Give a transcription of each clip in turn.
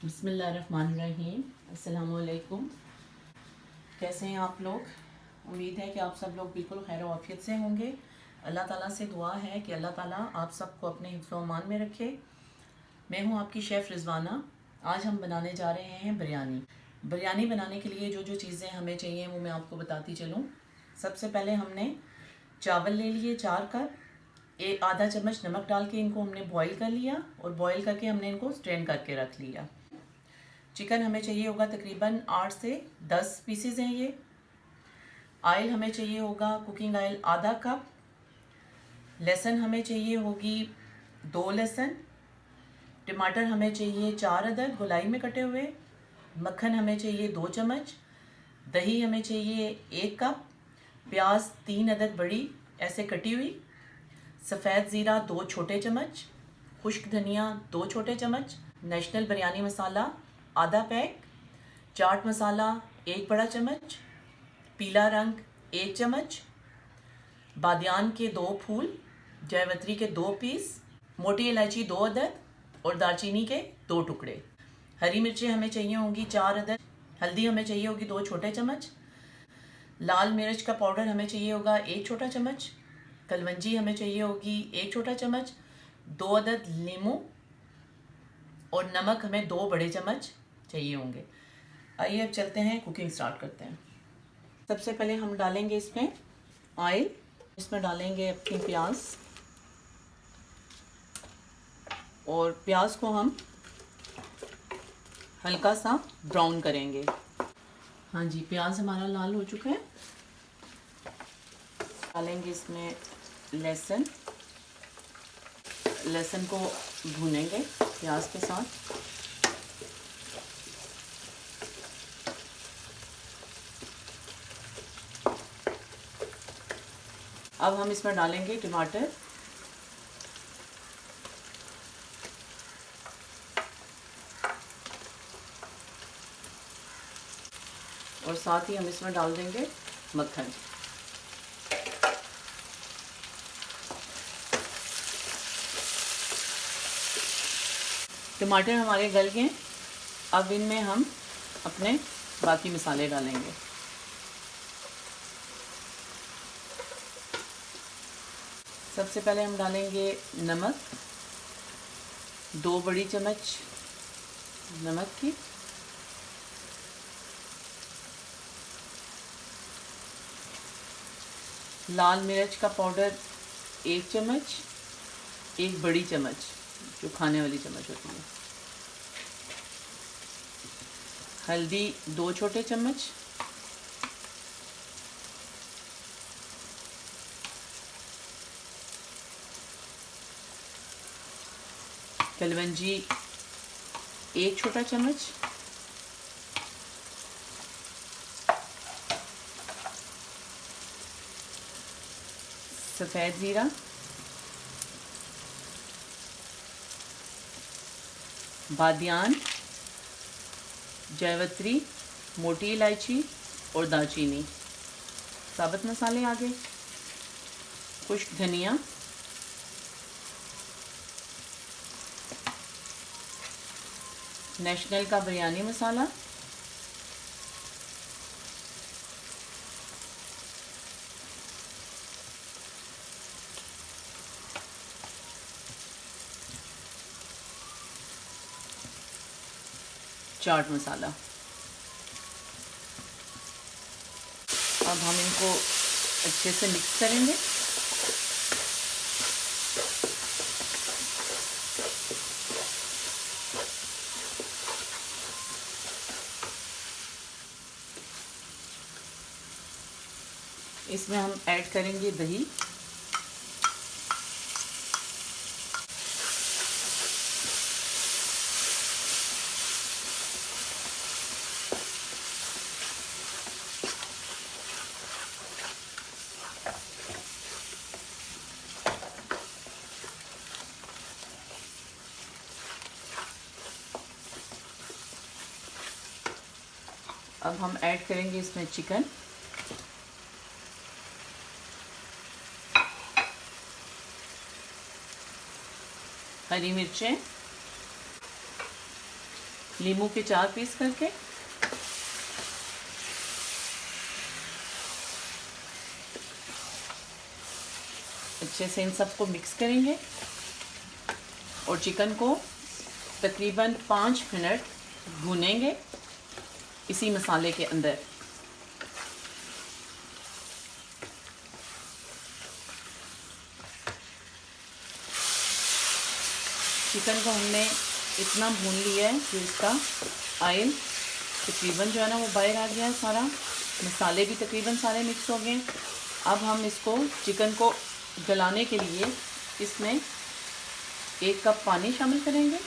बिस्मिल्लाहिर्रहमानिर्रहीम। अस्सलामुअलैकुम। कैसे हैं आप लोग? उम्मीद है कि आप सब लोग बिल्कुल खैर आफियत से होंगे। अल्लाह ताला से दुआ है कि अल्लाह ताला आप सबको अपने हिफ्ज़ व अमान में रखे। मैं हूं आपकी शेफ़ रिज़वाना। आज हम बनाने जा रहे हैं बिरयानी। बिरयानी बनाने के लिए जो जो चीज़ें हमें चाहिए वो मैं आपको बताती चलूँ। सबसे पहले हमने चावल ले लिए 4 कप। एक आधा चम्मच नमक डाल के इनको हमने बॉईल कर लिया और बॉईल करके हमने इनको स्ट्रेन करके रख लिया। चिकन हमें चाहिए होगा तकरीबन 8 से 10 पीसेज हैं ये। ऑयल हमें चाहिए होगा कुकिंग ऑयल आधा कप। लहसुन हमें चाहिए होगी 2 लहसुन। टमाटर हमें चाहिए 4 अदद गोलाई में कटे हुए। मक्खन हमें चाहिए 2 चम्मच। दही हमें चाहिए 1 कप। प्याज 3 अदद बड़ी ऐसे कटी हुई। सफ़ेद ज़ीरा 2 छोटे चम्मच। खुश्क धनिया 2 छोटे चम्मच। नेशनल बिरयानी मसाला आधा पैक। चाट मसाला 1 बड़ा चम्मच। पीला रंग 1 चम्मच। बादियान के 2 फूल। जायवत्री के 2 पीस। मोटी इलायची 2 अदद और दालचीनी के 2 टुकड़े। हरी मिर्चें हमें चाहिए होंगी 4 अदद। हल्दी हमें चाहिए होगी 2 छोटे चम्मच। लाल मिर्च का पाउडर हमें चाहिए होगा 1 छोटा चम्मच। कलवंजी हमें चाहिए होगी 1 छोटा चम्मच। 2 अदद नींबू और नमक हमें 2 बड़े चम्मच चाहिए होंगे। आइए अब चलते हैं, कुकिंग स्टार्ट करते हैं। सबसे पहले हम डालेंगे इसमें ऑयल। इसमें डालेंगे अपनी प्याज और प्याज को हम हल्का सा ब्राउन करेंगे। हाँ जी, प्याज हमारा लाल हो चुका है। डालेंगे इसमें लहसुन। लहसुन को भूनेंगे प्याज के साथ। अब हम इसमें डालेंगे टमाटर। और साथ ही हम इसमें डाल देंगे मक्खन। टमाटर हमारे गल गए। अब इनमें हम अपने बाकी मसाले डालेंगे। सबसे पहले हम डालेंगे नमक, 2 बड़ी चम्मच नमक की। लाल मिर्च का पाउडर 1 चम्मच, 1 बड़ी चम्मच जो खाने वाली चम्मच होती है। हल्दी 2 छोटे चम्मच। कलवंजी 1 छोटा चम्मच। सफ़ेद ज़ीरा, बादियान, जायवत्री, मोटी इलायची और दालचीनी। साबुत मसाले आगे खुश्क धनिया, नेशनल का बिरयानी मसाला, चाट मसाला। अब हम इनको अच्छे से मिक्स करेंगे। इसमें हम ऐड करेंगे दही। अब हम ऐड करेंगे इसमें चिकन। हरी मिर्चें, नींबू के 4 पीस करके। अच्छे से इन सबको मिक्स करेंगे और चिकन को तकरीबन 5 मिनट भूनेंगे इसी मसाले के अंदर। चिकन को हमने इतना भून लिया है कि इसका ऑयल तकरीबन जो है ना वो बाहर आ गया है सारा, मसाले भी तकरीबन सारे मिक्स हो गए। अब हम इसको चिकन को गलाने के लिए इसमें 1 कप पानी शामिल करेंगे।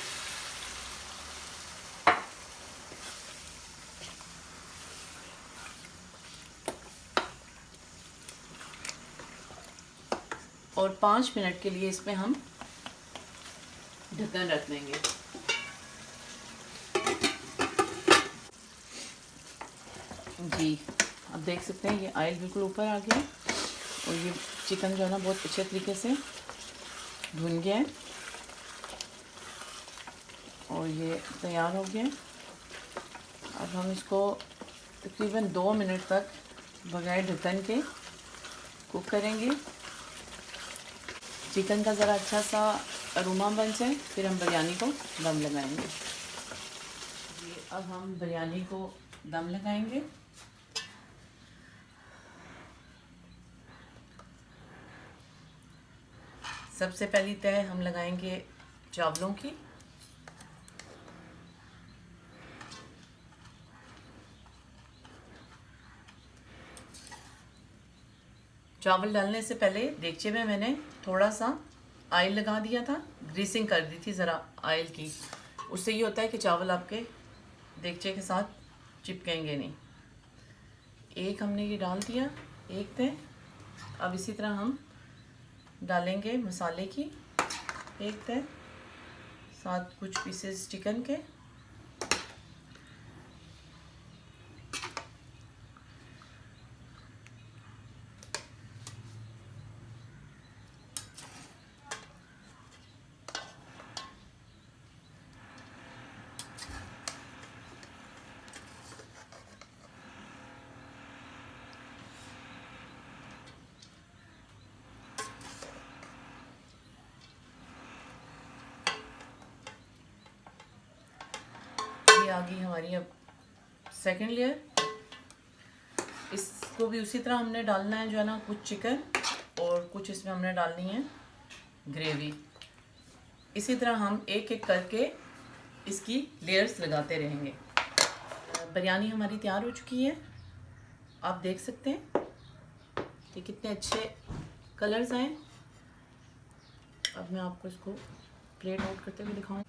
और 5 मिनट के लिए इसमें हम ढक्कन रख देंगे। जी, अब देख सकते हैं ये ऑयल बिल्कुल ऊपर आ गया और ये चिकन जो है ना बहुत अच्छे तरीके से भुन गया है और ये तैयार हो गया है। अब हम इसको तकरीबन 2 मिनट तक बगैर ढक्कन के कुक करेंगे। चिकन का ज़रा अच्छा सा अरोमा बन जाए फिर हम बिरयानी को दम लगाएंगे। अब हम बिरयानी को दम लगाएंगे। सबसे पहली तय हम लगाएंगे चावलों की। चावल डालने से पहले देगचे में मैंने थोड़ा सा ऑयल लगा दिया था, ग्रीसिंग कर दी थी ज़रा ऑयल की। उससे ये होता है कि चावल आपके देगचे के साथ चिपकेंगे नहीं। एक हमने ये डाल दिया, एक तय। अब इसी तरह हम डालेंगे मसाले की एक तय, साथ कुछ पीसेस चिकन के। ये आ गई हमारी अब सेकंड लेयर। इसको भी उसी तरह हमने डालना है जो है ना, कुछ चिकन और कुछ इसमें हमने डालनी है ग्रेवी। इसी तरह हम एक एक करके इसकी लेयर्स लगाते रहेंगे। बिरयानी हमारी तैयार हो चुकी है, आप देख सकते हैं कि कितने अच्छे कलर्स आए। अब मैं आपको इसको प्लेट आउट करते हुए दिखाऊं।